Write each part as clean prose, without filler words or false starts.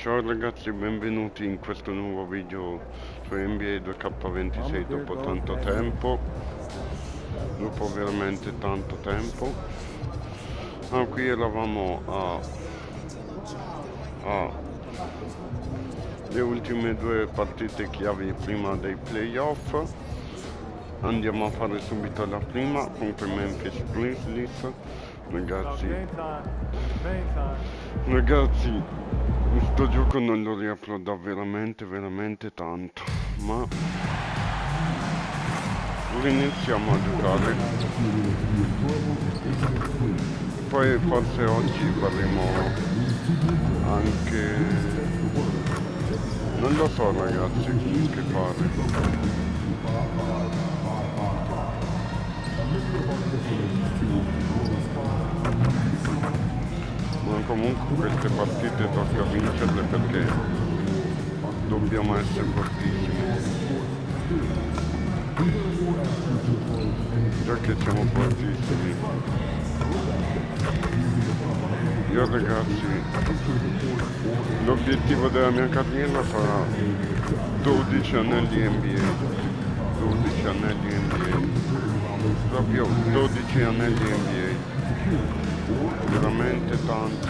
Ciao ragazzi, benvenuti in questo nuovo video su nba2k26 dopo tanto tempo, dopo veramente tanto tempo. Qui eravamo a le ultime due partite chiavi prima dei playoff. Andiamo a fare subito la prima contro i Memphis Grizzlies. Ragazzi, questo gioco non lo riapro da veramente tanto, ma iniziamo a giocare. Poi forse oggi faremo anche, non lo so ragazzi, che fare. Ma comunque queste partite tocca vincerle perché dobbiamo essere fortissimi. Già che siamo fortissimi. Io ragazzi, l'obiettivo della mia carriera sarà 12 anelli NBA. 12 anelli NBA. Proprio 12 anelli NBA. Veramente tanto.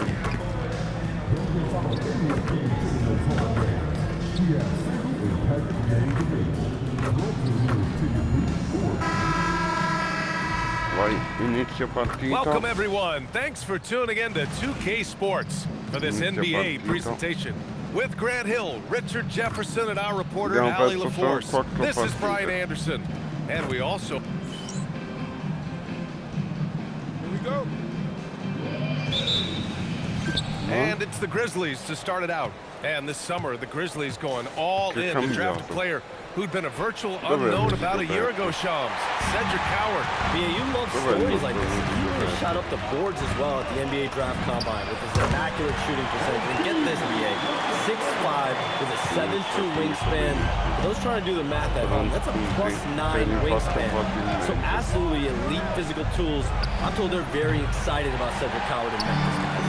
Vai, inizia partita. Welcome everyone. Thanks for tuning in to 2K Sports for this NBA presentation. With Grant Hill, Richard Jefferson, and our reporter Ali LaForce. This is Brian Anderson. And we also... Here we go. And it's the Grizzlies to start it out. And this summer, the Grizzlies going all in to draft a player who'd been a virtual unknown about a year ago, Shams. Cedric Howard. Yeah, you love stories like this. He really shot up the boards as well at the NBA Draft Combine with his immaculate shooting percentage. And get this, BA, 6'5", with a 7'2" wingspan. For those trying to do the math at home, that's a +9 wingspan. So absolutely elite physical tools. I'm told they're very excited about Cedric Howard in Memphis, guys.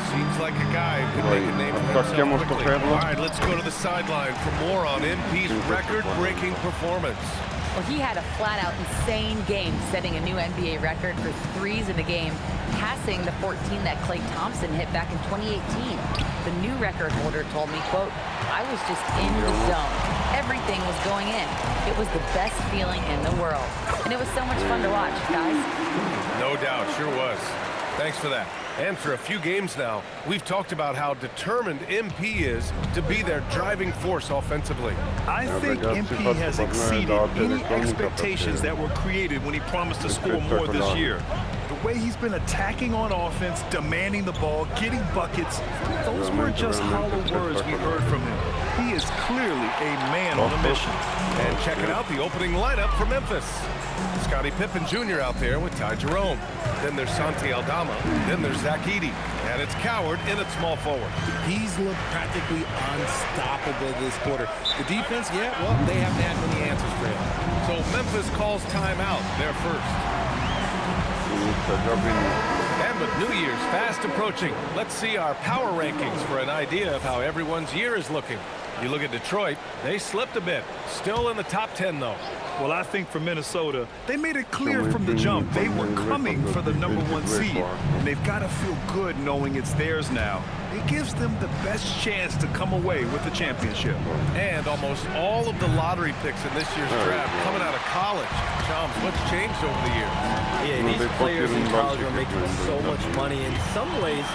Seems like a guy who could make a name for himself quickly. All right, let's go to the sideline for more on MP's record-breaking performance. Well, he had a flat-out insane game, setting a new NBA record for threes in a game, passing the 14 that Klay Thompson hit back in 2018. The new record holder told me, quote, "I was just in the zone. Everything was going in. It was the best feeling in the world. And it was so much fun to watch, guys." No doubt, sure was. Thanks for that. And for a few games now, we've talked about how determined MP is to be their driving force offensively. I think MP has exceeded any expectations that were created when he promised to score more this year. The way he's been attacking on offense, demanding the ball, getting buckets, those weren't just hollow words we heard from him. He is clearly a man on a mission. And checking out the opening lineup for Memphis. Scottie Pippen Jr. out there with Ty Jerome. Then there's Santi Aldama. Then there's Zach Edey. And it's Coward in at small forward. He's looked practically unstoppable this quarter. The defense, yeah, well, they haven't had many answers for him. So Memphis calls timeout, their first. And with New Year's fast approaching, let's see our power rankings for an idea of how everyone's year is looking. You look at Detroit, they slipped a bit. Still in the top 10, though. Well, I think for Minnesota, they made it clear from the jump they were coming for the #1 seed. And they've got to feel good knowing it's theirs now. It gives them the best chance to come away with the championship. And almost all of the lottery picks in this year's draft coming out of college. Shams, what's changed over the years? Yeah, these players in college are making so much money. In some ways,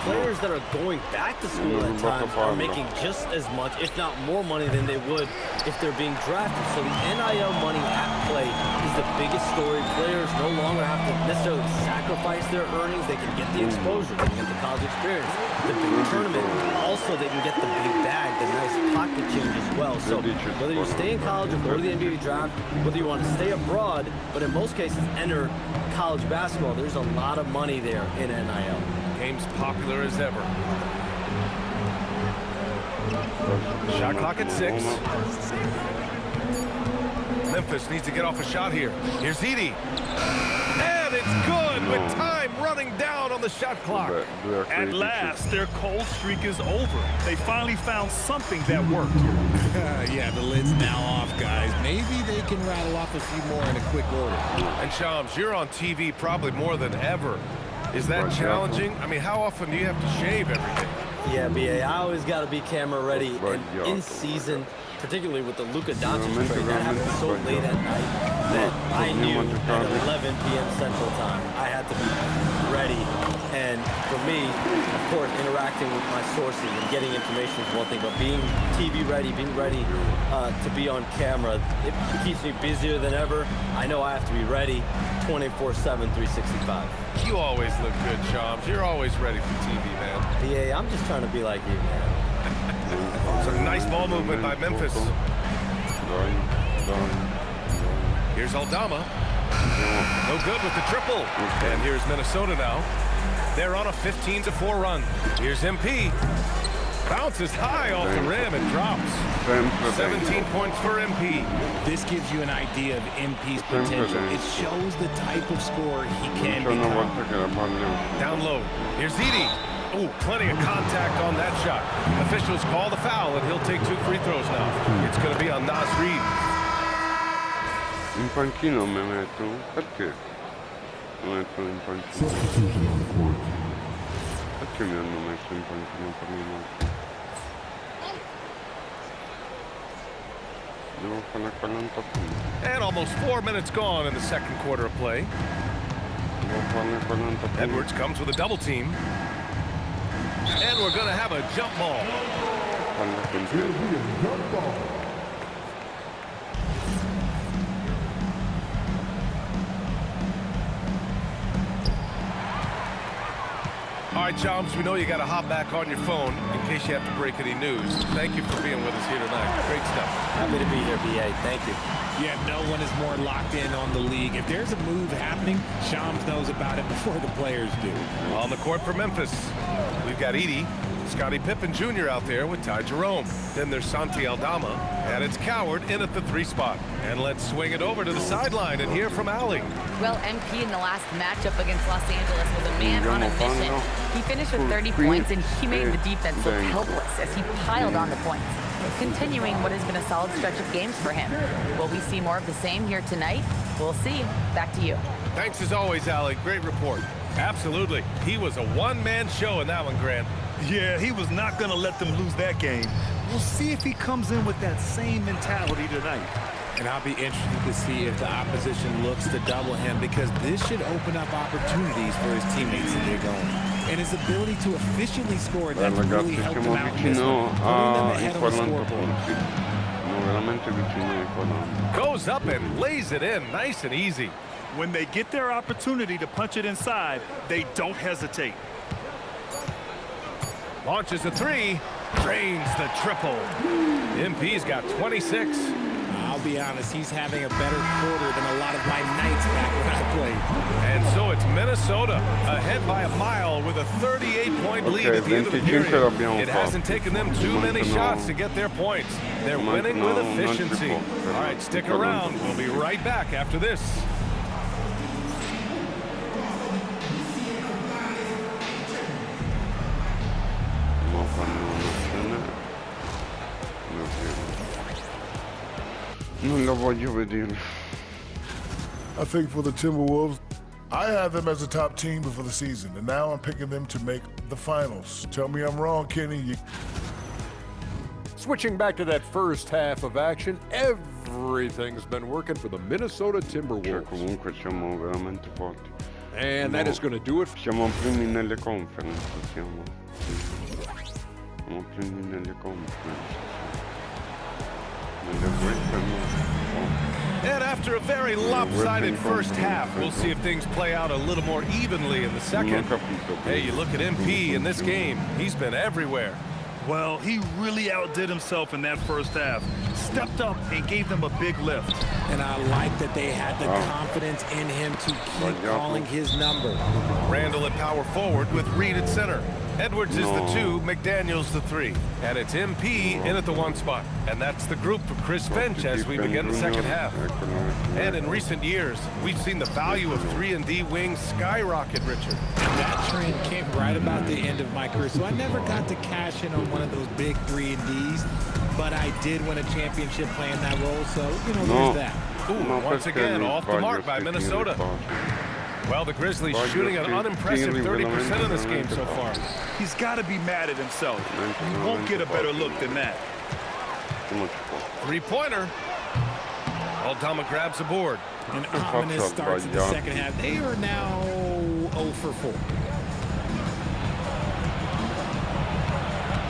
players that are going back to school at times are making just as much, if not more money than they would if they're being drafted. So the NIL money at play is the biggest story. Players no longer have to necessarily sacrifice their earnings. They can get the exposure, they can get the college experience, the big tournament. Also, they can get the big bag, the nice pocket change as well. So whether you stay in college or go to the NBA draft, whether you want to stay abroad, but in most cases enter college basketball, there's a lot of money there in NIL. Game's popular as ever. Shot clock at 6. Memphis needs to get off a shot here. Here's Edey. And it's good with time running counting down on the shot clock. At last, their cold streak is over. They finally found something that worked. Yeah, the lid's now off, guys. Maybe they can rattle off a few more in a quick order. And Shams, you're on TV probably more than ever. Is that challenging? I mean, how often do you have to shave every day? Yeah, BA, I always got to be camera ready. And in season, particularly with the Luka Doncic trade, that happened so late at night that I knew at 11 p.m. Central Time I had to be ready. And for me, of course, interacting with my sources and getting information is one thing, but being TV ready, being ready to be on camera, it keeps me busier than ever. I know I have to be ready 24/7, 365. You always look good, Shams. You're always ready for TV, man. BA, I'm just trying to be like you, man. Some nice ball movement by Memphis. Here's Aldama. No good with the triple. And here's Minnesota now. They're on a 15-4 run. Here's MP. Bounces high off the rim and drops. 17 points for MP. This gives you an idea of MP's potential. It shows the type of scorer he can become. Down low. Here's Edie. Oh, plenty of contact on that shot. Officials call the foul, and he'll take 2 free throws now. It's going to be on Nas Reed. In panchino mi metto? Perché? Mi metto in panchino. Perché mi hanno messo in panchino per me? Devo fare 40 punti. And almost 4 minutes gone in the second quarter of play. Devo fare 40 punti. Edwards comes with a double team. And we're going to have a jump ball. All right, Chomps, we know you got to hop back on your phone in case you have to break any news. Thank you for being with us here tonight. Great stuff. Happy to be here, BA. Thank you. Yeah, no one is more locked in on the league. If there's a move happening, Shams knows about it before the players do. On the court for Memphis, we've got Edie, Scottie Pippen Jr. out there with Ty Jerome. Then there's Santi Aldama, and it's Coward in at the 3 spot. And let's swing it over to the sideline and hear from Allie. Well, MP in the last matchup against Los Angeles was a man on a mission. He finished with 30 points, and he made the defense look helpless as he piled on the points, continuing what has been a solid stretch of games for him. Will we see more of the same here tonight? We'll see. Back to you. Thanks as always, Allie. Great report. Absolutely. He was a one-man show in that one, Grant. Yeah, he was not going to let them lose that game. We'll see if he comes in with that same mentality tonight. And I'll be interested to see if the opposition looks to double him, because this should open up opportunities for his teammates to get going. And his ability to efficiently score, that really helped him out in this one, putting them ahead on the scoreboard. Goes up and lays it in nice and easy. When they get their opportunity to punch it inside, they don't hesitate. Launches a 3, drains the triple. MP's got 26. I'll be honest, he's having a better quarter than a lot of my nights back when I played. And so it's Minnesota ahead by a mile with a 38-point lead at the end of the period. It hasn't taken them too many shots to get their points. They're winning with efficiency. All right, stick around. We'll be right back after this. Non lo voglio vedere. I think for the Timberwolves, I had them as a top team before the season, and now I'm picking them to make the finals. Tell me I'm wrong, Kenny. Switching back to that first half of action, everything's been working for the Minnesota Timberwolves. Comunque siamo veramente forti. And that is going to do it. Siamo primi nelle conference, siamo primi nelle conference. And after a very lopsided first half, we'll see if things play out a little more evenly in the second. Hey, you look at MP in this game, he's been everywhere. Well, he really outdid himself in that first half. Stepped up and gave them a big lift. And I like that they had the confidence in him to keep calling his number. Randall at power forward with Reed at center. Edwards is the 2, McDaniels the 3. And it's MP in at the 1 spot. And that's the group for Chris Finch as we begin the second half. And in recent years, we've seen the value of 3-and-D wings skyrocket, Richard. That trend came right about the end of my career, so I never got to cash in on one of those big 3-and-Ds, but I did win a championship playing that role, so, you know, there's that. Ooh, once again, off the mark by Minnesota. Well, the Grizzlies shooting an unimpressive 30% in this game so far. He's got to be mad at himself. He won't get a better look than that. 3-pointer. Aldama grabs the board. An ominous start to the second half. They are now 0 for 4.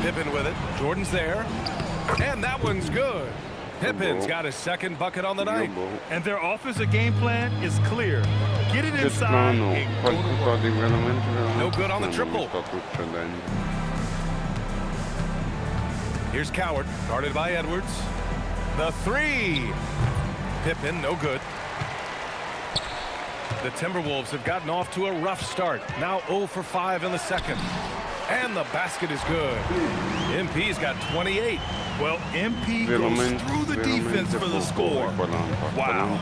Pippen with it. Jordan's there. And that one's good. Pippin's got his second bucket on the night. And their offensive game plan is clear. Get it inside and go to work. No good on the triple. Here's Coward, guarded by Edwards. The 3. Pippen, no good. The Timberwolves have gotten off to a rough start. Now 0 for 5 in the second. And the basket is good. MP's got 28. Well, MP goes through the defense for the score. Wow.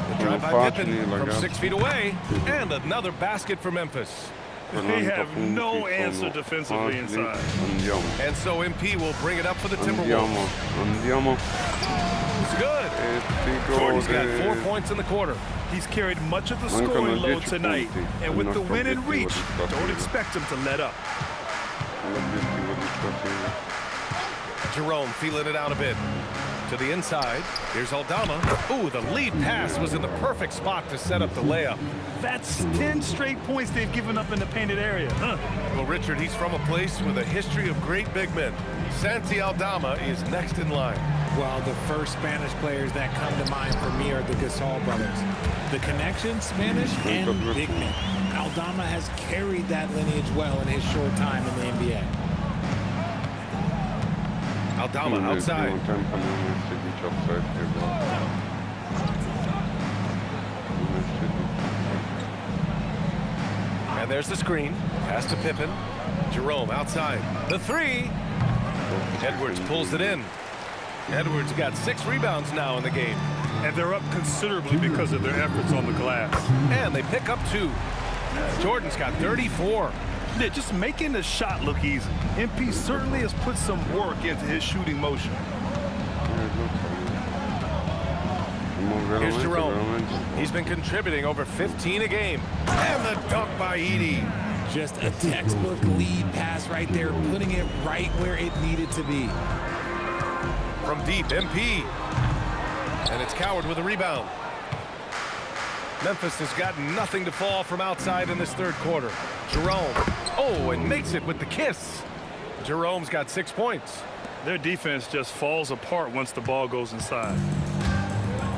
The drive by Pippen from 6 feet away. And another basket for Memphis. They have no answer defensively inside. And so MP will bring it up for the Timberwolves. It's good. Jordan's got 4 points in the quarter. He's carried much of the scoring load tonight. And with the win in reach, don't expect him to let up. Jerome feeling it out a bit. To the inside. Here's Aldama. Ooh, the lead pass was in the perfect spot to set up the layup. That's 10 straight points they've given up in the painted area. Well, Richard, he's from a place with a history of great big men. Santi Aldama is next in line. Well, the first Spanish players that come to mind for me are the Gasol brothers. The connection, Spanish and big men. Aldama has carried that lineage well in his short time in the NBA. Aldama outside. And there's the screen. Pass to Pippen. Jerome outside. The 3. Edwards pulls it in. Edwards got 6 rebounds now in the game. And they're up considerably because of their efforts on the glass. And they pick up 2. Jordan's got 34. They're just making the shot look easy. MP certainly has put some work into his shooting motion. Here's Jerome. He's been contributing over 15 a game. And the dunk by Edey. Just a textbook lead pass right there, putting it right where it needed to be. From deep, MP. And it's Coward with a rebound. Memphis has got nothing to fall from outside in this third quarter. Jerome. Oh, and makes it with the kiss. Jerome's got 6 points. Their defense just falls apart once the ball goes inside.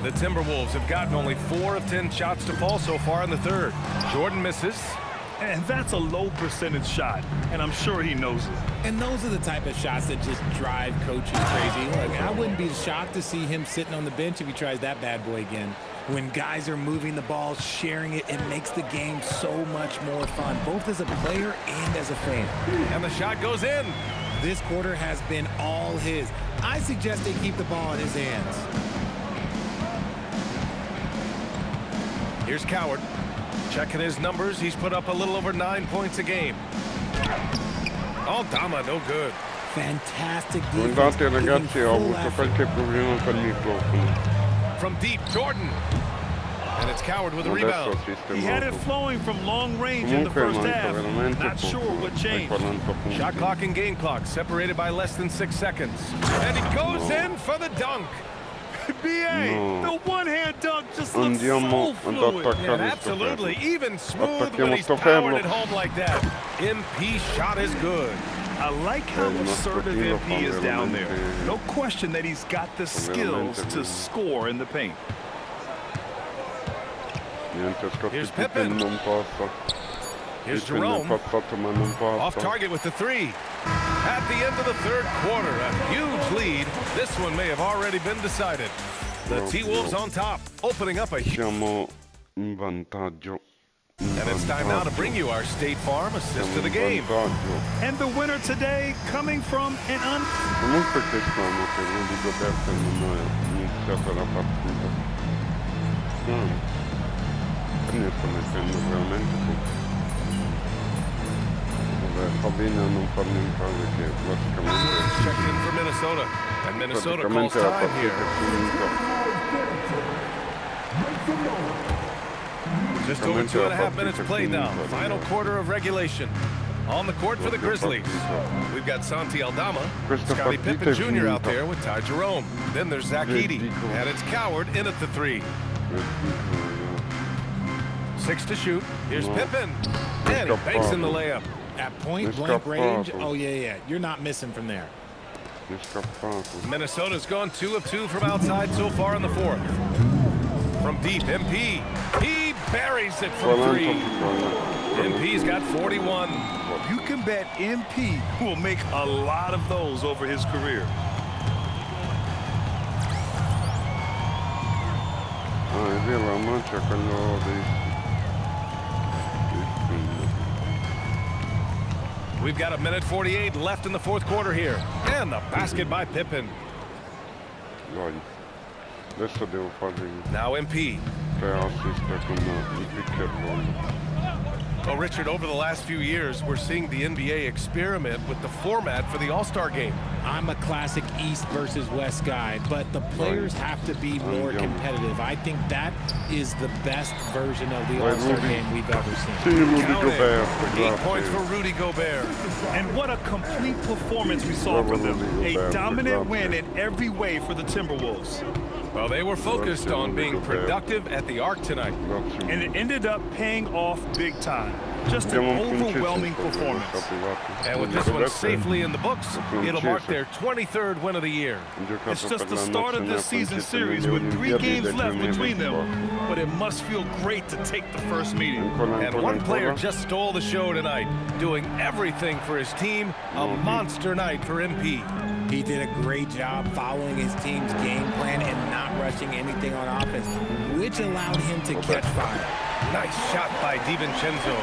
The Timberwolves have gotten only 4 of 10 shots to fall so far in the third. Jordan misses. And that's a low percentage shot, and I'm sure he knows it. And those are the type of shots that just drive coaches crazy. Look, I wouldn't be shocked to see him sitting on the bench if he tries that bad boy again. When guys are moving the ball, sharing it, it makes the game so much more fun, both as a player and as a fan. And the shot goes in. This quarter has been all his. I suggest they keep the ball in his hands. Here's Coward. Checking his numbers, he's put up a little over 9 points a game. Aldama, no good. Fantastic defense. Guardate ragazzi, ho avuto qualche problema col microfono. From deep, Jordan. And it's Coward with a rebound. He had it flowing from long range in the first half. Not sure what changed. Shot clock and game clock separated by less than 6 seconds. And he goes in for the dunk. B.A. The one-hand dunk just looks so fluid. Yeah, absolutely. Even smooth when he's powered at home like that. MP shot is good. I like how assertive MP is down there. No question that he's got the skills to score in the paint. Here's Pippen. Here's Jerome. Off target with the 3. At the end of the third quarter, a huge lead. This one may have already been decided. The T-Wolves on top, opening up a huge... Siamo in vantaggio And it's time now to bring you our State Farm assist to the game. And the winner today coming from an Comunque che strano che Rudy Gobert non è iniziata la partita. Ne sto mettendo veramente tutto. Vabbè, fa bene a non farmi entrare che praticamente... Checked in for Minnesota. And Minnesota calls praticamente la time partita here. è finita. Just over 2.5 minutes played now. Final quarter of regulation. On the court for the Grizzlies. We've got Santi Aldama, Scottie Pippen Jr. out there with Ty Jerome. Then there's Zach Edey, and it's Coward in at the three. 6 to shoot. Here's Pippen, and he banks in the layup. At point-blank range, oh, yeah. You're not missing from there. Minnesota's gone 2 of 2 from outside so far in the fourth. From deep, MP. He buries it from three. MP's got 41. You can bet MP will make a lot of those over his career. È vero, la mancia quello We've got 1:48 left in the fourth quarter here. And the basket by Pippen. Adesso devo fare Now MP. 3 assist con il pick and roll. Well, Richard, over the last few years, we're seeing the NBA experiment with the format for the All-Star game. I'm a classic East versus West guy, but the players have to be more competitive. I think that is the best version of the All-Star game we've ever seen. 8 points for Rudy Gobert. And what a complete performance we saw from them. A dominant win in every way for the Timberwolves. Well, they were focused on being productive at the arc tonight. And it ended up paying off big time. Just an overwhelming performance. And with this one safely in the books, it'll mark their 23rd win of the year. It's just the start of this season series with 3 games left between them. But it must feel great to take the first meeting. And one player just stole the show tonight, doing everything for his team. A monster night for MP. He did a great job following his team's game plan and not rushing anything on offense, which allowed him to catch fire. Nice shot by DiVincenzo.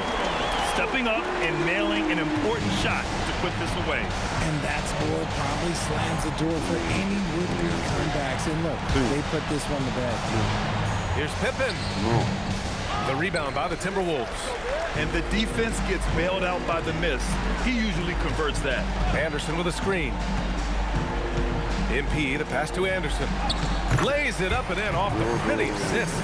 Stepping up and nailing an important shot to put this away. And that score probably slams the door for any would-be comebacks. And look, they put this one to bed. Here's Pippen. The rebound by the Timberwolves. And the defense gets bailed out by the miss. He usually converts that. Anderson with a screen. MP to pass to Anderson. Lays it up and in off the pretty assist.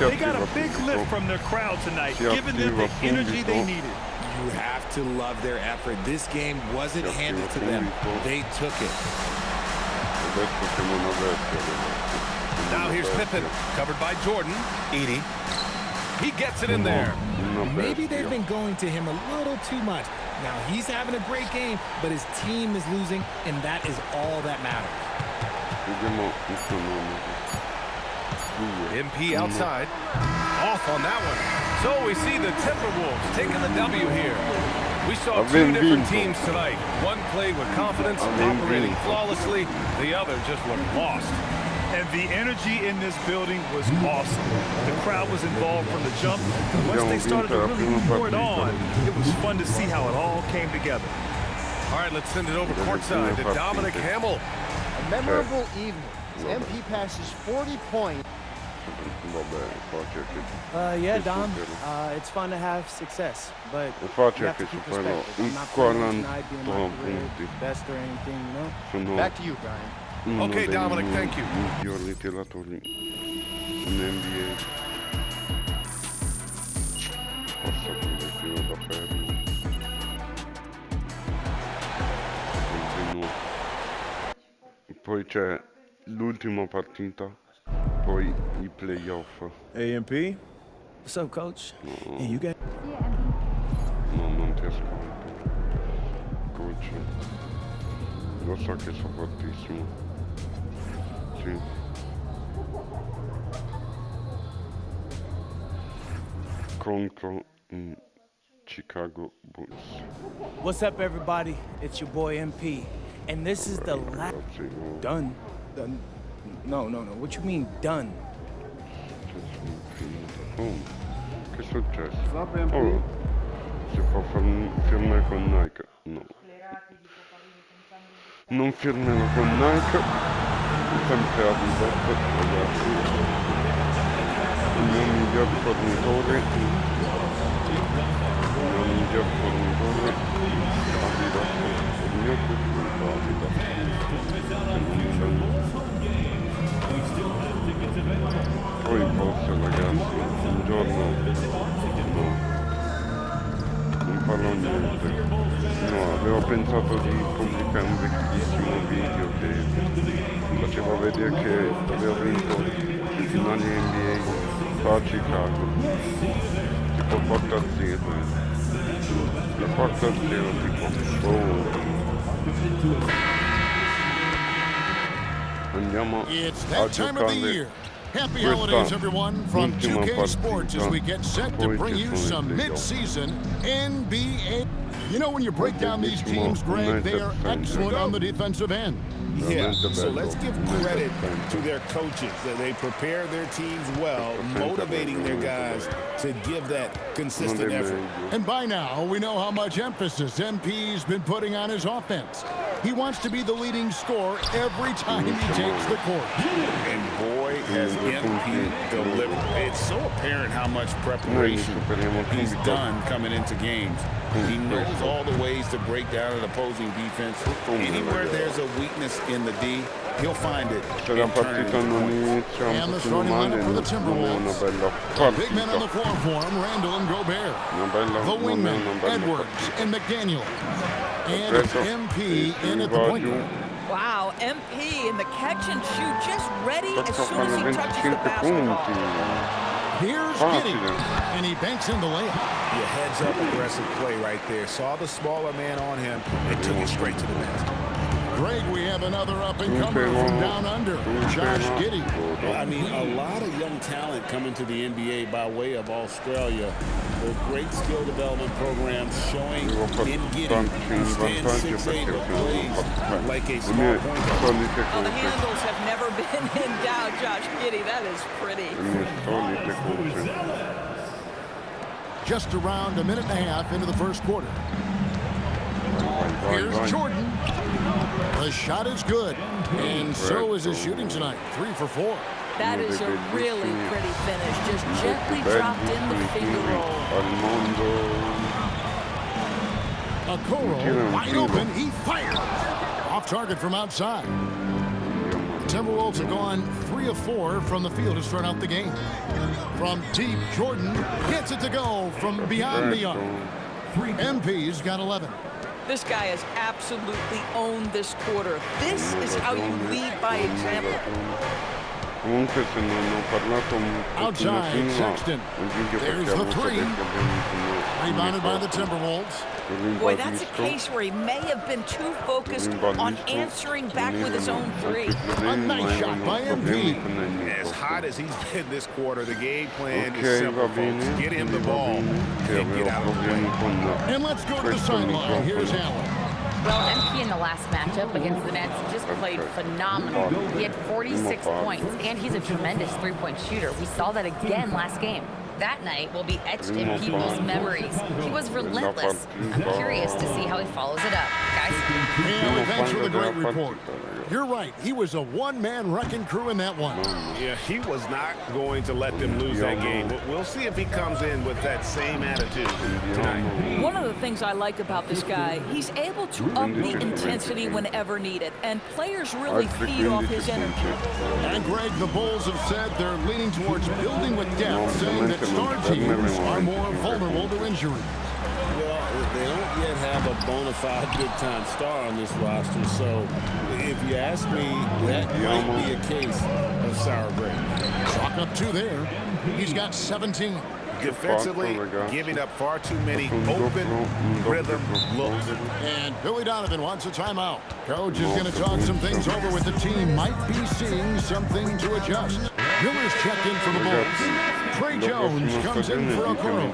They got a big lift from their crowd tonight, giving them the energy they needed. You have to love their effort. This game wasn't handed to them. They took it. Now here's Pippen, covered by Jordan. Edey. He gets it in there. Maybe they've been going to him a little too much. Now he's having a great game, but his team is losing, and that is all that matters. MP outside. Off on that one. So we see the Timberwolves taking the W here. We saw 2 different teams tonight. One played with confidence, operating flawlessly. The other just looked lost. And the energy in this building was awesome. The crowd was involved from the jump. Once they started to really pour it on, it was fun to see how it all came together. All right, let's send it over courtside to Dominic Hamill. A memorable evening. MP passes 40 points. Yeah, Dom. It's fun to have success, but you have to keep perspective. I'm not playing tonight being my career best or anything, you know? Back to you, Brian. Okay, Dominic, thank you. Migliori tiratori in NBA. Forse quello che ho da fermo. Continuo. Poi c'è l'ultima partita, poi i playoff. AMP? What's up, coach? No. Hey, you got... No, non ti ascolto. Coach. Lo so che sono fortissimo. Sì. Contro Chicago Bulls. What's up, everybody? It's your boy MP. And this is the last... Done? Done? No. What you mean, done? Oh, che è successo? Oh, si può firmare con Nike? No. Non firmerò con Nike, sempre Adidas, ragazzi. Il mio miglior fornitore, Adidas, il mio preferito Adidas. Poi forse ragazzi, un giorno no, non farò niente. No, avevo pensato di pubblicare un vecchissimo video che faceva vedere che avevo vinto il finale NBA qua a Chicago, tipo 4-0. La 4-0 tipo andiamo a giocare. Happy holidays, everyone, from 2K Sports as we get set to bring you some mid-season NBA. You know, when you break down these teams, Greg, they are excellent on the defensive end. Yeah, so let's give credit to their coaches that they prepare their teams well, motivating their guys to give that consistent effort. And by now, we know how much emphasis MP's been putting on his offense. He wants to be the leading scorer every time he takes the court. And boy, has MP delivered. It's so apparent how much preparation he's done coming into games. He knows all the ways to break down an opposing defense. Anywhere there's a weakness in the D, he'll find it. And the starting lineup for the Timberwolves. The big men on the floor for him, Randall and Gobert. The wingmen, Edwards and McDaniel. And it's MP in at the point guard. Wow, MP in the catch and shoot, just ready as soon as he touches the basketball. Here's Giddey, and he banks in the layup. Your heads-up aggressive play right there. Saw the smaller man on him and took it straight to the basket. Greg, we have another up-and-comer from down under, Josh Giddey. Well, I mean, a lot of young talent coming to the NBA by way of Australia. With great skill development programs showing in Giddey who stands 6'8" or plays like a small point guard. Well, the handles have never been in doubt, Josh Giddey. That is pretty. Just around a minute and a half into the first quarter. Here's Jordan. The shot is good, and so is his shooting tonight. 3 for 4. That is a really pretty finish. Just gently dropped in the finger roll. Okoro, wide open, he fires. Off target from outside. The Timberwolves have gone 3 of 4 from the field to start out the game. From deep, Jordan gets it to go from beyond the arc. MP's got 11. This guy has absolutely owned this quarter. This is how you lead by example. Outside, Sexton. There's the 3. Rebounded by the Timberwolves. Boy, that's a case where he may have been too focused on answering back with his own 3. A nice shot by MP. As hot as he's been this quarter, the game plan is simple, folks. Get him the ball and get out of the way. And let's go to the sideline. Here's Allen. Well, MP in the last matchup against the Nets just played phenomenal. He had 46 points, and he's a tremendous three-point shooter. We saw that again last game. That night will be etched in people's memories. He was relentless. I'm curious to see how he follows it up. Guys? Yeah, thanks for the great report. You're right. He was a one-man wrecking crew in that one. Yeah, he was not going to let them lose that game. We'll see if he comes in with that same attitude tonight. One of the things I like about this guy, he's able to up the intensity whenever needed, and players really feed off his energy. And Greg, the Bulls have said they're leaning towards building with depth, saying that star teams are more vulnerable to injury. Well, they don't yet have a bona fide big-time star on this roster, so if you ask me, that might be a case of sour grapes. Chalk up 2 there. He's got 17. Defensively, giving up far too many open rhythm looks. And Billy Donovan wants a timeout. Coach is going to talk some things over with the team. Might be seeing something to adjust. Miller's checked in for the Bulls. Trey Jones comes in for Okoro.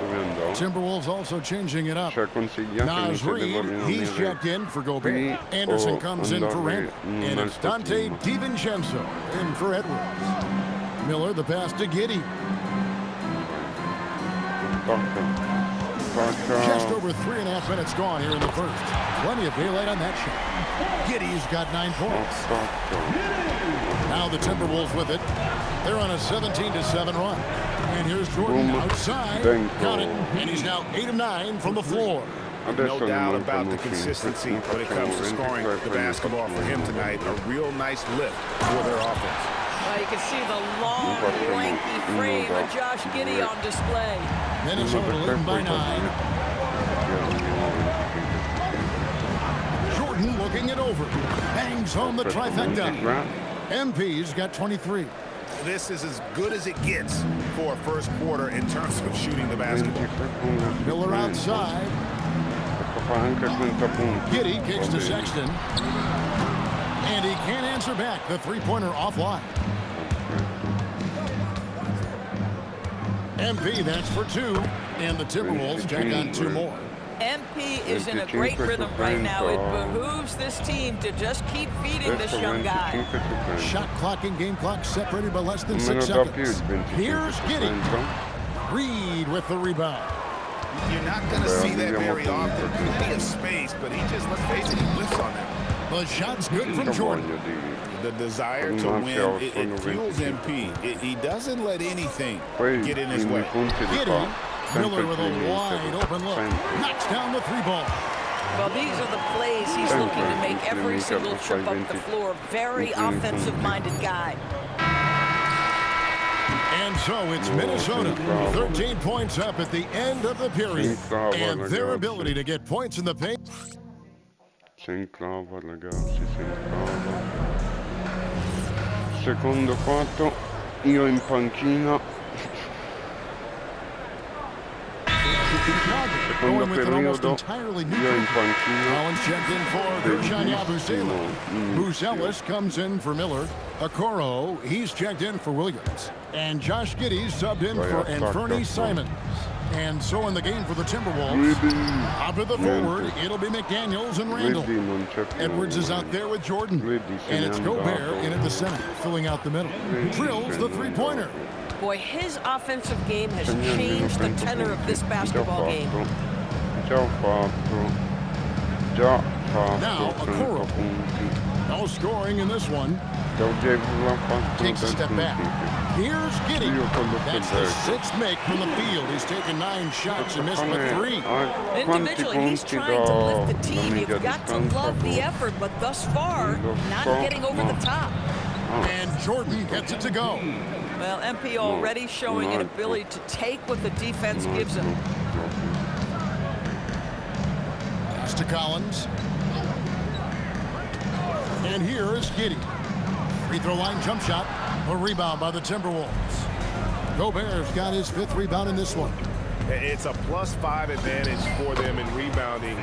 Timberwolves also changing it up. Naz Reid, he's checked in for Gobert. Anderson comes in for Randall. And it's Dante DiVincenzo in for Edwards. Miller, the pass to Giddey. Just over 3.5 minutes gone here in the first. Plenty of daylight on that shot. Giddey's got 9 points. Now the Timberwolves with it. They're on a 17-7 run. And here's Jordan outside. Got it. And he's now 8 of 9 from the floor. No doubt about the consistency when it comes to scoring the basketball for him tonight. A real nice lift for their offense. Well, you can see the long, lanky frame of Josh Giddey on display. Minnesota leading by 9. Jordan looking it over. Bangs home the trifecta. MP's got 23. This is as good as it gets for a first quarter in terms of shooting the basketball. Miller outside. Giddey kicks to Sexton. And he can't answer back. The three-pointer offline. MP, that's for 2. And the Timberwolves check on 2 more. MP is in a great rhythm right now. It behooves this team to just keep feeding this young guy. Shot clock and game clock separated by less than 6 seconds. Here's Giddey. Reed with the rebound. You're not going to see that very often. Plenty of space, but he just, let's face it, he lifts on that. The shot's good from Jordan. The desire to win, it fuels MP. He doesn't let anything get in his way. Giddey. Miller with a wide open look. Knocks down the 3-ball. Well, these are the plays he's looking to make every single trip up the floor. Very offensive-minded guy. And so it's Minnesota, 13 points up at the end of the period. And their ability to get points in the paint. Secondo quarto, io in panchina. Going with an almost entirely new Collins checked in for Gershanya Buzelis comes in for Miller. Okoro, he's checked in for Williams. And Josh Giddey subbed in for Anthony Simons. And so in the game for the Timberwolves, up to the forward, it'll be McDaniels and Randall. Edwards is out there with Jordan. And it's Gobert in at the center, filling out the middle. Drills the three-pointer. Boy, his offensive game has changed the tenor of this basketball game. Now, Okoro. No scoring in this one. Takes a step back. Here's Giddey. That's the 6th make from the field. He's taken 9 shots and missed but 3. Individually, he's trying to lift the team. You've got to love the effort, but thus far, not getting over the top. And Jordan gets it to go. Well, MP already showing an ability to take what the defense gives him. Pass to Collins. And here is Giddey. Free throw line jump shot. A rebound by the Timberwolves. Gobert's got his 5th rebound in this one. It's a +5 advantage for them in rebounding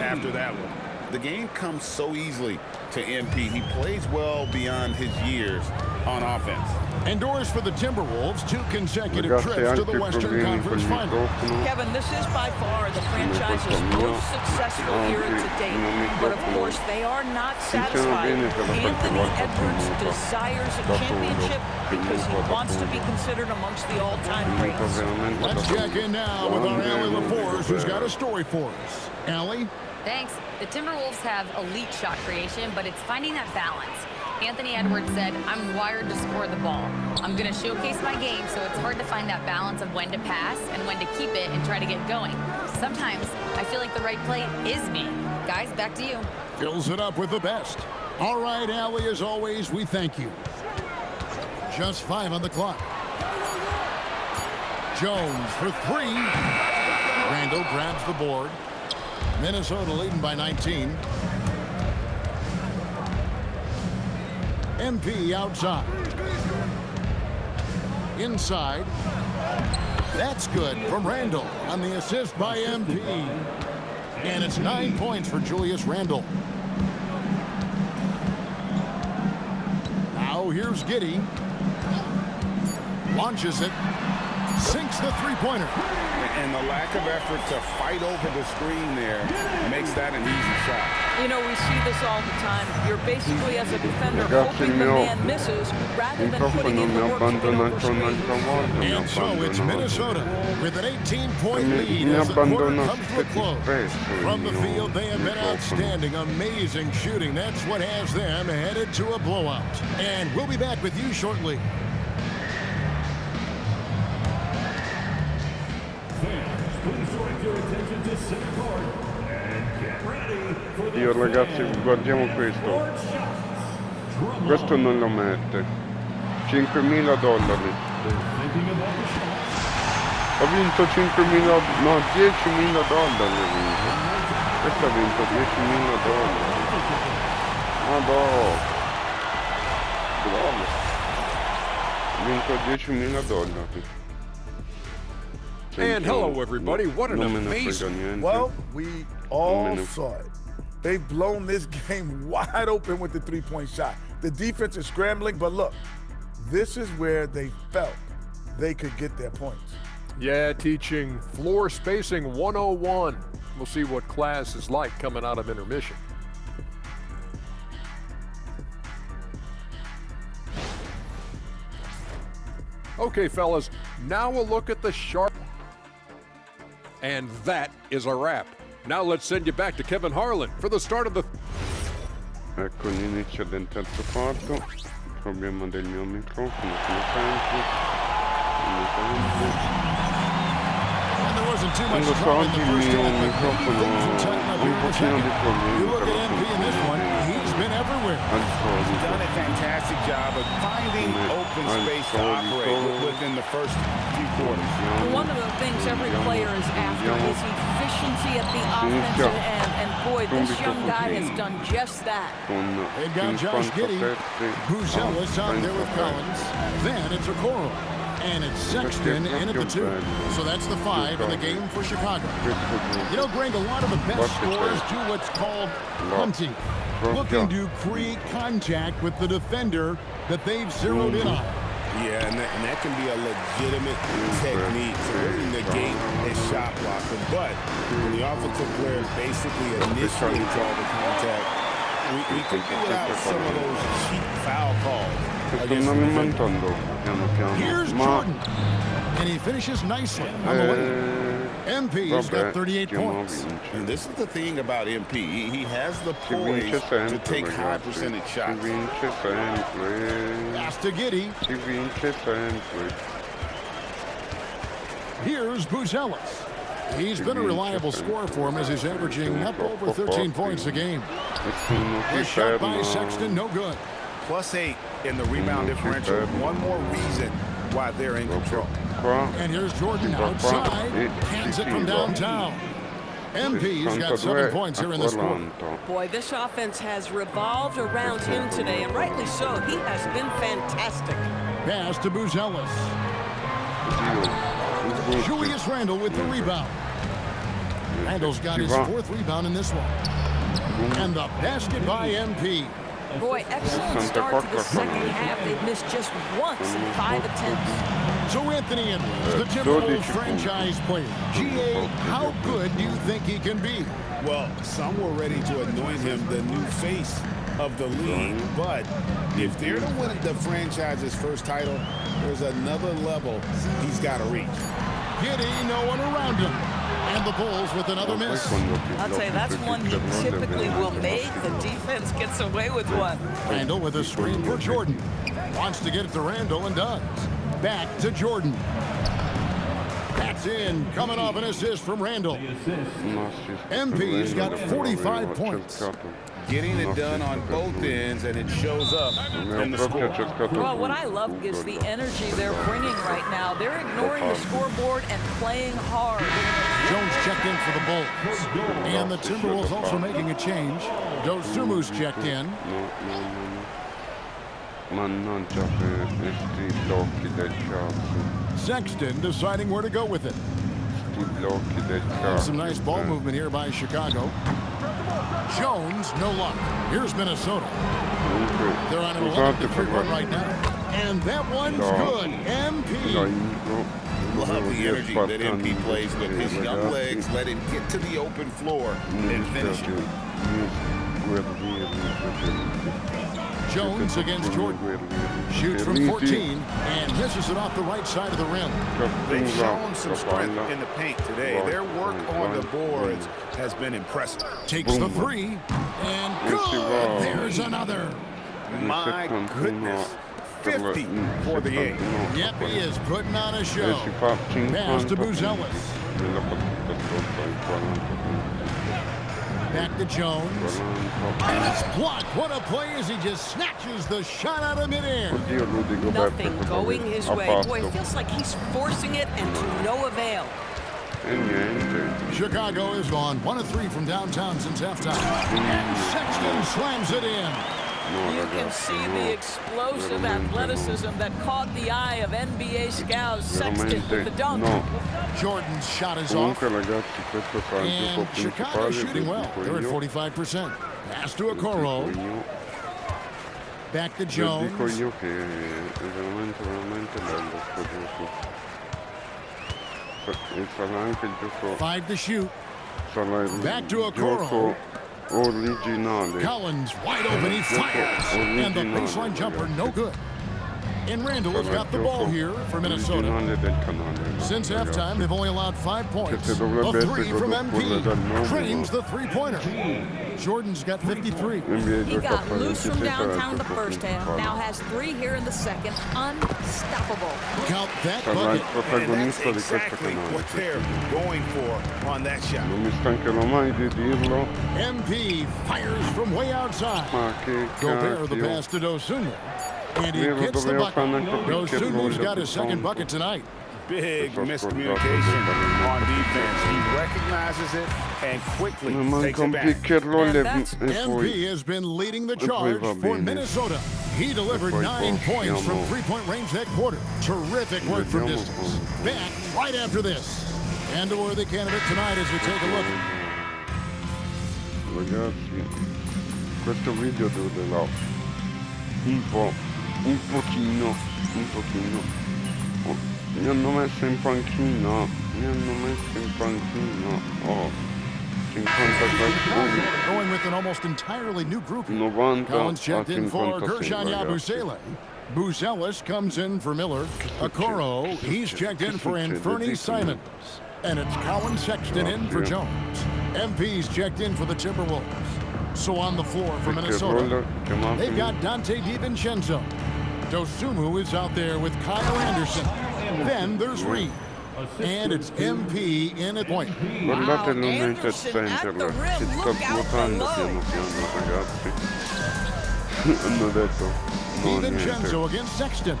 after that one. The game comes so easily to MP. He plays well beyond his years on offense. Endures for the Timberwolves 2 consecutive trips to the Western Conference Final. Kevin, this is by far the franchise's most successful era to date. But of course, they are not satisfied. Anthony Edwards desires a championship because he wants to be considered amongst the all-time greats. Let's check in now with our Allie LaForce, who's got a story for us. Allie? Thanks. The Timberwolves have elite shot creation, but it's finding that balance. Anthony Edwards said, "I'm wired to score the ball. I'm going to showcase my game, so it's hard to find that balance of when to pass and when to keep it and try to get going. Sometimes I feel like the right play is me." Guys, back to you. Fills it up with the best. All right, Allie, as always, we thank you. Just 5 on the clock. Jones for 3. Randall grabs the board. Minnesota leading by 19. MP outside. Inside. That's good from Randall on the assist by MP. And it's 9 points for Julius Randle. Now here's Giddey. Launches it. sinks the three-pointer. And the lack of effort to fight over the screen there makes that an easy shot. You know, we see this all the time. You're basically, as a defender, hoping the man misses rather than putting in the work to get over screen. And so it's Minnesota with an 18-point lead as the quarter comes to a close. From the field, they have been outstanding. Amazing shooting. That's what has them headed to a blowout. And we'll be back with you shortly. Io ragazzi guardiamo questo. Questo non lo mette. $5.000. Ha vinto 5.000, no, $10.000 ha vinto. Questo ha vinto $10.000. Madonna. Bravo. Ha vinto $10.000. And hello, everybody. What an amazing... Well, we all saw it. They've blown this game wide open with the three-point shot. The defense is scrambling, but look, this is where they felt they could get their points. Yeah, teaching floor spacing 101. We'll see what class is like coming out of intermission. Okay, fellas, now we'll look at the sharp. And that is a wrap. Now let's send you back to Kevin Harlan for the start of the... Ecco l'inizio del terzo quarto. Problema del mio microfono, come sempre. Wasn't too much trouble in the first half, but things will tighten up here in the second. You look at MP in this one, he's been everywhere. He's done a fantastic job of finding open space to operate within the first few quarters. One of the things every player is after is efficiency at the offensive end, and boy, this young guy has done just that. They've got Josh Giddey, Buzelis out there with Collins. Then it's Okoro. And it's Sexton in at the 2. So that's the 5 in the game for Chicago. You know, Greg, a lot of the best scorers do what's called hunting. Looking to create contact with the defender that they've zeroed in on. Yeah, and that can be a legitimate technique to really negate a shot blocker. But when the offensive player basically initiates all the contact, we could do without some of those cheap foul calls. Here's Jordan, and he finishes nicely on the way. MP's got 38 points. And this is the thing about MP. He has the poise to take high percentage shots. Pass to Giddey. Here's Buzelis. He's been a reliable scorer for him as he's averaging up over 13 points a game. The shot by Sexton, no good. +8 in the rebound differential. One more reason why they're in control. And here's Jordan outside. Hands it from downtown. MP's got 7 points here in this quarter. Boy, this offense has revolved around him today, and rightly so. He has been fantastic. Pass to Buzelis. Julius Randle with the rebound. Randle's got his 4th rebound in this one. And the basket by MP. Boy, excellent start to the second half. They've missed just once in 5 attempts. So Anthony Edwards, the Timberwolves franchise player. GA, how good do you think he can be? Well, some were ready to anoint him the new face of the league, but if they're to win the franchise's first title, there's another level he's got to reach. Giddey, no one around him. And the Bulls with another miss. I'll tell you, that's one he typically will make. The defense gets away with one. Randle with a screen for Jordan. Wants to get it to Randle and does. Back to Jordan. That's in, coming off an assist from Randle. MP's got 45 points. Getting it done on both ends, and it shows up in the score. Well, what I love is the energy they're bringing right now. They're ignoring the scoreboard and playing hard. Jones checked in for the Bulls. And the Timberwolves also making a change. Dosumu's checked in. Sexton deciding where to go with it. Some nice ball movement here by Chicago. Jones, no luck. Here's Minnesota. They're on an 11-3 run right now. And that one's good. MP. love the energy that MP plays with. His young legs let him get to the open floor and finish it. Jones against Jordan. Shoots from 14 and misses it off the right side of the rim. They've shown some strength in the paint today. Their work on the boards has been impressive. Takes the three, and good! There's another. My goodness. 50 for the 8. Yep, he is putting on a show. Pass to Buzelis. Back to Jones. And it's blocked. What a play as he just snatches the shot out of midair. Nothing going his way. Boy, it feels like he's forcing it and to no avail. Chicago is on 1 of 3 from downtown since halftime. And Sexton slams it in. You can see the explosive athleticism that caught the eye of NBA scouts. Sexton with the dunk. Jordan's shot is off. And Chicago shooting well. They're at 45%. Pass to Okoro. Back to Jones. 5 to shoot. Back to Okoro. Collins wide open, he fires, and the baseline jumper no good. And Randall has got the ball here for Minnesota. Since halftime, they've only allowed 5 points. A 3 from MP. Drains the three-pointer. Jordan's got 53. He got loose from downtown the first half. Now has 3 here in the second. Unstoppable. Count that bucket. And that's exactly what they're going for on that shot. MP fires from way outside. Gobert the pass to Dosunmu. And he gets the bucket. Dosunmu's got his second bucket tonight. Big miscommunication on defense. He recognizes it and quickly takes it back. MP has been leading the charge for Minnesota. He delivered 9 points from three-point range that quarter. Terrific work from distance. Back right after this. And a worthy candidate tonight as we take a look. Ragazzi, questo video durerà un pochino. Oh, mi hanno messo in panchina. Oh, 50 going with an almost entirely new group. 90 Collins checked a in for 56, Gershon ragazzi. Yabusele. Buzelis comes in for Miller. Okoro, he's checked in for Anthony Simons. And it's Colin Sexton in for Jones. MP's checked in for the Timberwolves. So on the floor for Minnesota, they've got Dante DiVincenzo. Dosunmu is out there with Kyle Anderson. Then there's Reed. And it's MP in at point. Guardate l'united center, si sta svuotando piano piano, ragazzi. Hanno detto no, DiVincenzo against Sexton.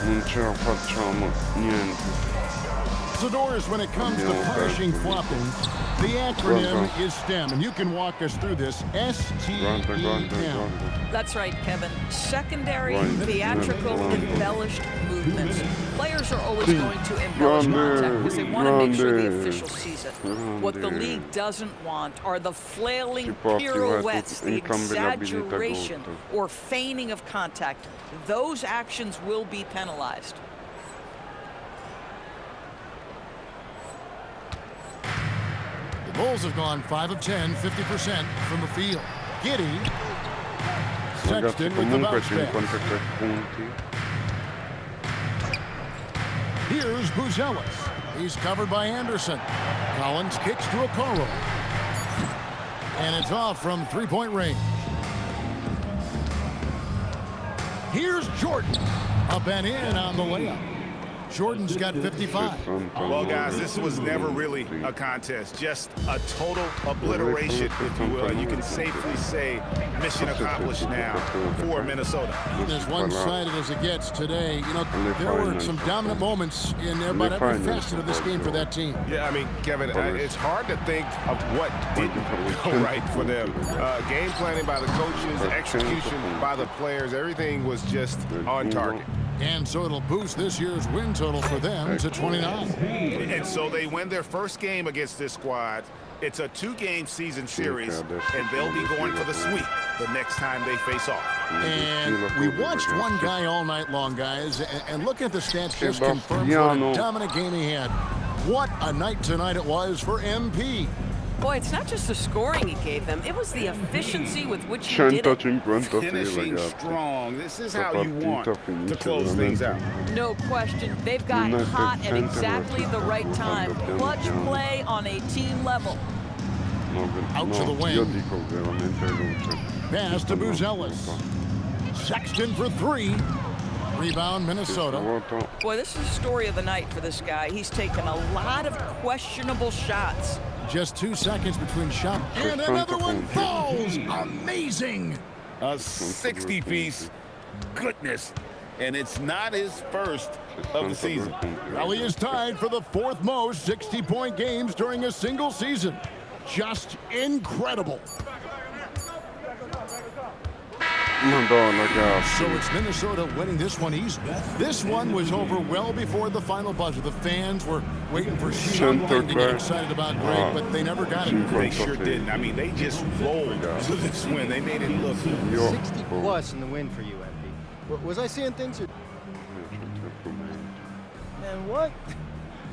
Non ce la facciamo, niente. Zadores, when it comes to punishing flopping, the acronym is STEM, and you can walk us through this. STEM. That's right, Kevin. Secondary, theatrical, embellished movements. Players are always going to embellish contact because they want to make sure the official sees it. What the league doesn't want are the flailing pirouettes, the exaggeration or feigning of contact. Those actions will be penalized. The Bulls have gone 5 of 10, 50% from the field. Giddey. Sexton with the bounce back. Here's Buzelis. He's covered by Anderson. Collins kicks to Okoro. And it's off from three-point range. Here's Jordan. Up and in on the layup. Jordan's got 55. Well, guys, this was never really a contest. Just a total obliteration, if you will. You can safely say mission accomplished now for Minnesota. As one-sided as it gets today, you know, there were some dominant moments in about every facet of this game for that team. Yeah, I mean, Kevin, it's hard to think of what didn't go right for them. Game planning by the coaches, execution by the players, everything was just on target. And so it'll boost this year's win total for them to 29. And so they win their first game against this squad. It's a 2-game season series, and they'll be going for the sweep the next time they face off. And we watched one guy all night long, guys, and look at the stats just confirms what a dominant game he had. What a night tonight it was for MP. Boy, it's not just the scoring he gave them, it was the efficiency with which he did it. Finishing strong. This is how you want to close things out. No question. They've got hot at exactly the right time. Clutch play on a team level. Out to the wing. Pass to Buzelis. Sexton for 3. Rebound, Minnesota. Boy, this is the story of the night for this guy. He's taken a lot of questionable shots. Just 2 seconds between shot. And another one falls. Amazing. A 60-piece. Goodness. And it's not his first of the season. Well, he is tied for the 4th most 60-point games during a single season. Just incredible. So it's Minnesota winning this one easy. This one was over well before the final buzzer. The fans were waiting for Sean White to get excited about Greg, but they never got it. They sure didn't. I mean, they just rolled to this win. They made it look 60 plus in the win for you, MP. Was I seeing things? Man, what?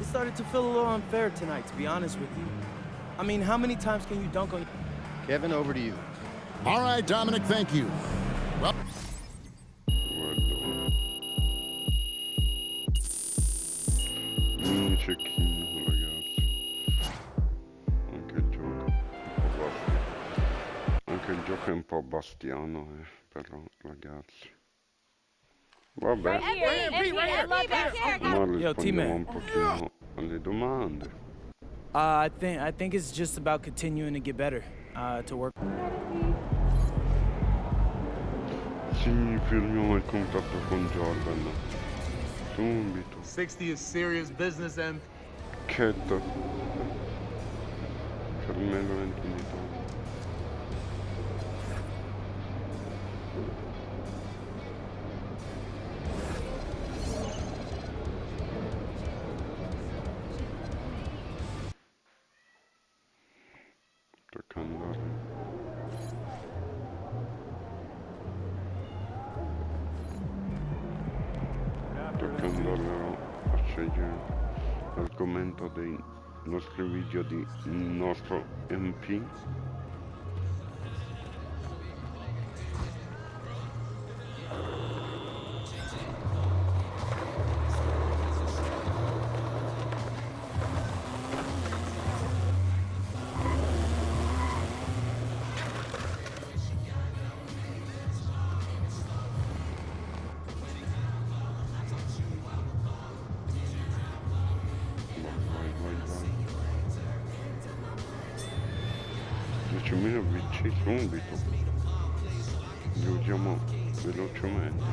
It started to feel a little unfair tonight, to be honest with you. I mean, how many times can you dunk on? Kevin, over to you. All right, Dominic, thank you. Well, anche il gioco è un po' bastiano, però, ragazzi. Vabbè, ma rispondiamo un pochino alle domande. I think it's just about continuing to get better, to work. Sì, firmiamo il contratto con Jordan. Subito. 60 is serious business, and Chetto. Carmelo Anthony. Toccando a scegliere l'argomento dei nostri video di nostro MP. Subito li usiamo velocemente.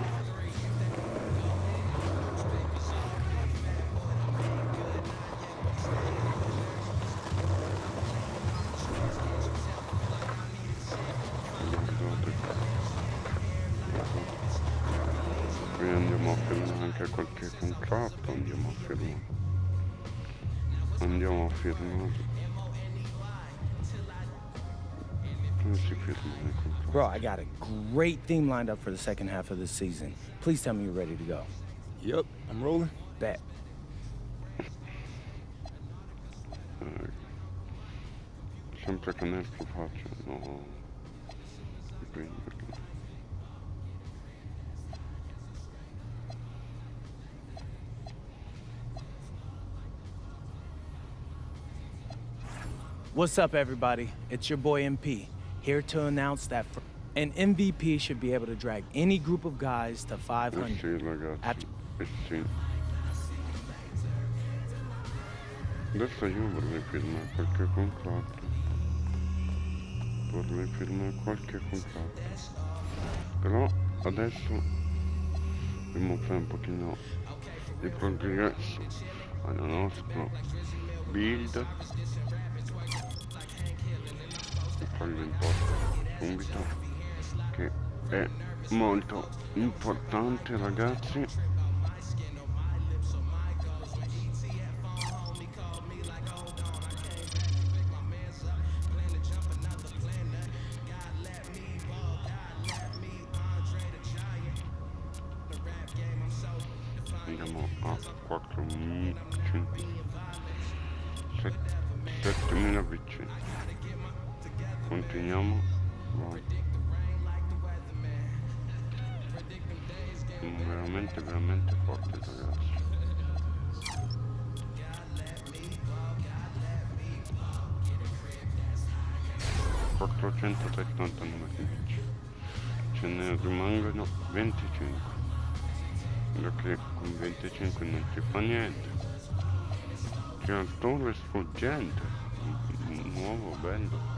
Poi andiamo a firmare anche qualche contratto, andiamo a firmare. Bro, I got a great theme lined up for the second half of the season. Please tell me you're ready to go. Yep, I'm rolling. Bet. Sempre canestro faccio, no. What's up, everybody? It's your boy MP, here to announce that an MVP should be able to drag any group of guys to 500. Sì, ragazzi, sì. Adesso io vorrei firmare qualche contratto. Però adesso dobbiamo fare un pochino di progresso al nostro build. Farlo in posto subito, che è molto importante, ragazzi. siamo a 7.000 vicini. Continuiamo, vai. Siamo veramente forti, ragazzi. 479 amici, ce ne rimangono 25, perché con 25 non si fa niente. Creatore sfuggente, nuovo, bello.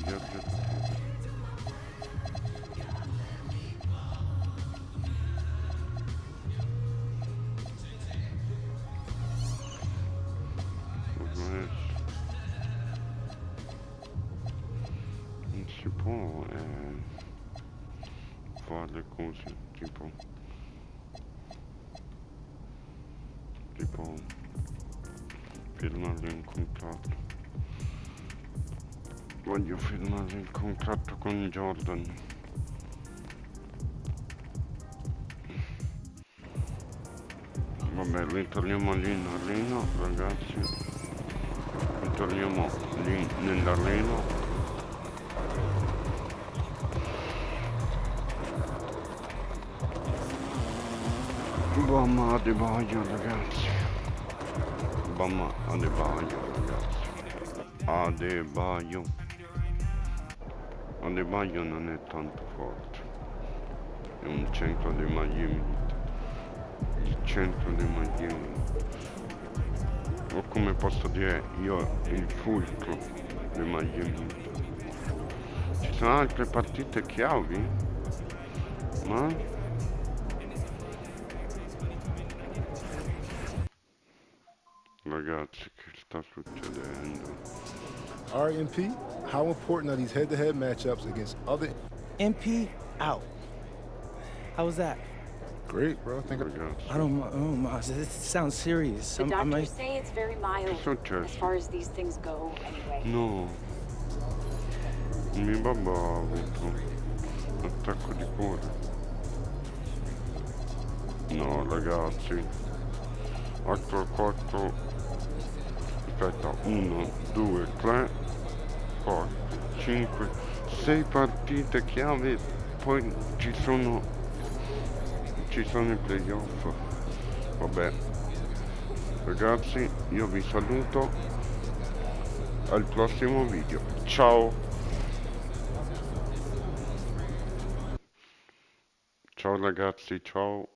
Viaggio. Non si può fare le cose tipo firmare un contratto. Voglio firmare il contratto con Jordan. Vabbè, ritorniamo lì in arena, ragazzi. Ritorniamo lì nell'arena. Bamma Adebayo, ragazzi. Bamma Adebayo, ragazzi. Adebayo non è tanto forte. È un centro di Miami. Il centro di Miami. O come posso dire io, il fulcro di Miami. Ci sono altre partite chiavi? Ma ragazzi, che sta succedendo? All right, MP, how important are these head-to-head matchups against other... MP out. How was that? Great, bro. I don't know. This sounds serious. The doctors say it's very mild as far as these things go anyway. No. Mio babbo ha avuto un attacco di cuore. No, ragazzi. 4. Aspetta, 1, 2, 3, 4, 5, 6 partite chiave, poi ci sono i playoff. Vabbè, ragazzi, io vi saluto, al prossimo video, ciao. Ciao ragazzi, ciao.